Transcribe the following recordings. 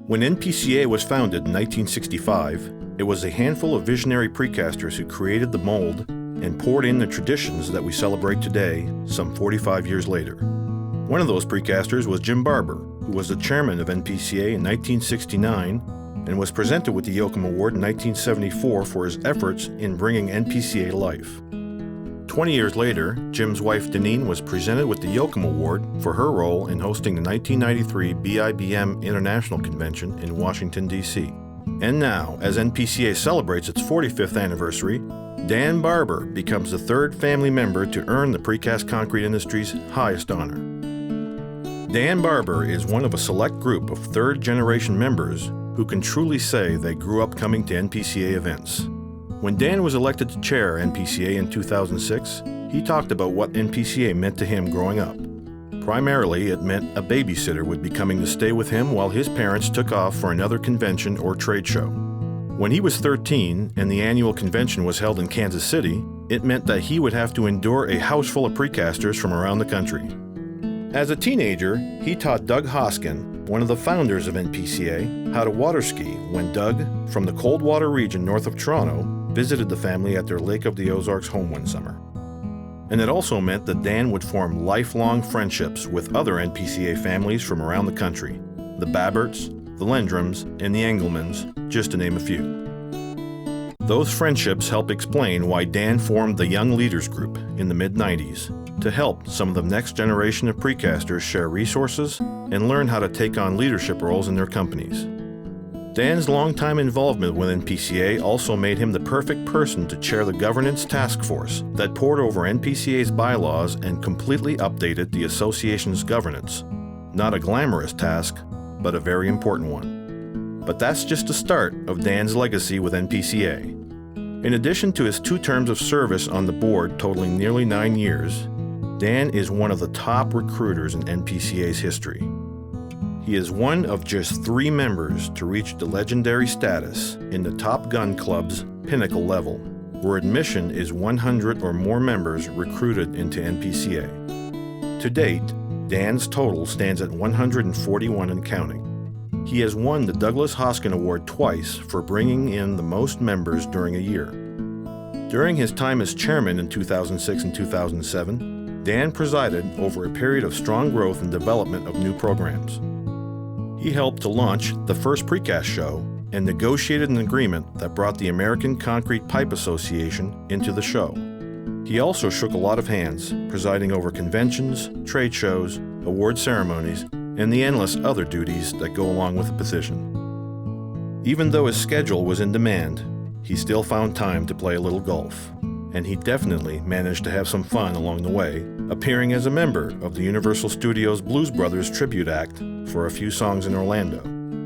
When NPCA was founded in 1965, it was a handful of visionary precasters who created the mold and poured in the traditions that we celebrate today, some 45 years later. One of those precasters was Jim Barbour, who was the chairman of NPCA in 1969 and was presented with the Yoakum Award in 1974 for his efforts in bringing NPCA to life. 20 years later, Jim's wife Daneen was presented with the Yoakum Award for her role in hosting the 1993 BIBM International Convention in Washington, D.C. And now, as NPCA celebrates its 45th anniversary, Dan Barbour becomes the third family member to earn the precast concrete industry's highest honor. Dan Barbour is one of a select group of third-generation members who can truly say they grew up coming to NPCA events. When Dan was elected to chair NPCA in 2006, he talked about what NPCA meant to him growing up. Primarily, it meant a babysitter would be coming to stay with him while his parents took off for another convention or trade show. When he was 13 and the annual convention was held in Kansas City, it meant that he would have to endure a house full of precasters from around the country. As a teenager, he taught Doug Hoskin, one of the founders of NPCA, how to water ski when Doug, from the Coldwater region north of Toronto, visited the family at their Lake of the Ozarks home one summer. And it also meant that Dan would form lifelong friendships with other NPCA families from around the country, the Babberts, the Lendrums, and the Engelmans, just to name a few. Those friendships help explain why Dan formed the Young Leaders Group in the mid-90s to help some of the next generation of precasters share resources and learn how to take on leadership roles in their companies. Dan's longtime involvement with NPCA also made him the perfect person to chair the governance task force that pored over NPCA's bylaws and completely updated the association's governance. Not a glamorous task, but a very important one. But that's just the start of Dan's legacy with NPCA. In addition to his 2 terms of service on the board totaling nearly 9 years, Dan is one of the top recruiters in NPCA's history. He is one of just 3 members to reach the legendary status in the Top Gun Club's pinnacle level, where admission is 100 or more members recruited into NPCA. To date, Dan's total stands at 141 and counting. He has won the Douglas Hoskin Award twice for bringing in the most members during a year. During his time as chairman in 2006 and 2007, Dan presided over a period of strong growth and development of new programs. He helped to launch the first Precast show and negotiated an agreement that brought the American Concrete Pipe Association into the show. He also shook a lot of hands, presiding over conventions, trade shows, award ceremonies, and the endless other duties that go along with the position. Even though his schedule was in demand, he still found time to play a little golf, and he definitely managed to have some fun along the way, appearing as a member of the Universal Studios Blues Brothers Tribute Act for a few songs in Orlando,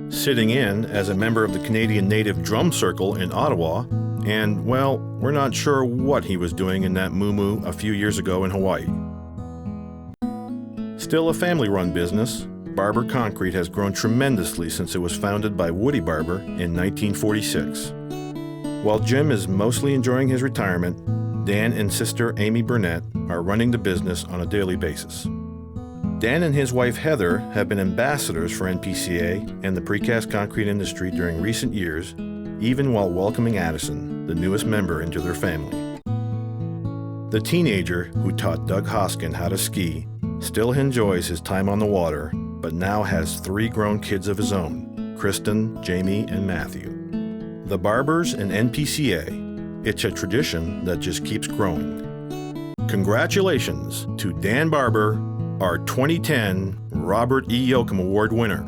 sitting in as a member of the Canadian Native Drum Circle in Ottawa, and, well, we're not sure what he was doing in that moo-moo a few years ago in Hawaii. Still a family-run business, Barbour Concrete has grown tremendously since it was founded by Woody Barbour in 1946. While Jim is mostly enjoying his retirement, Dan and sister Amy Burnett are running the business on a daily basis. Dan and his wife Heather have been ambassadors for NPCA and the precast concrete industry during recent years, even while welcoming Addison, the newest member, into their family. The teenager who taught Doug Hoskin how to ski still enjoys his time on the water, but now has 3 grown kids of his own, Kristen, Jamie, and Matthew. The Barbours and NPCA, it's a tradition that just keeps growing. Congratulations to Dan Barbour, our 2010 Robert E. Yoakum Award winner.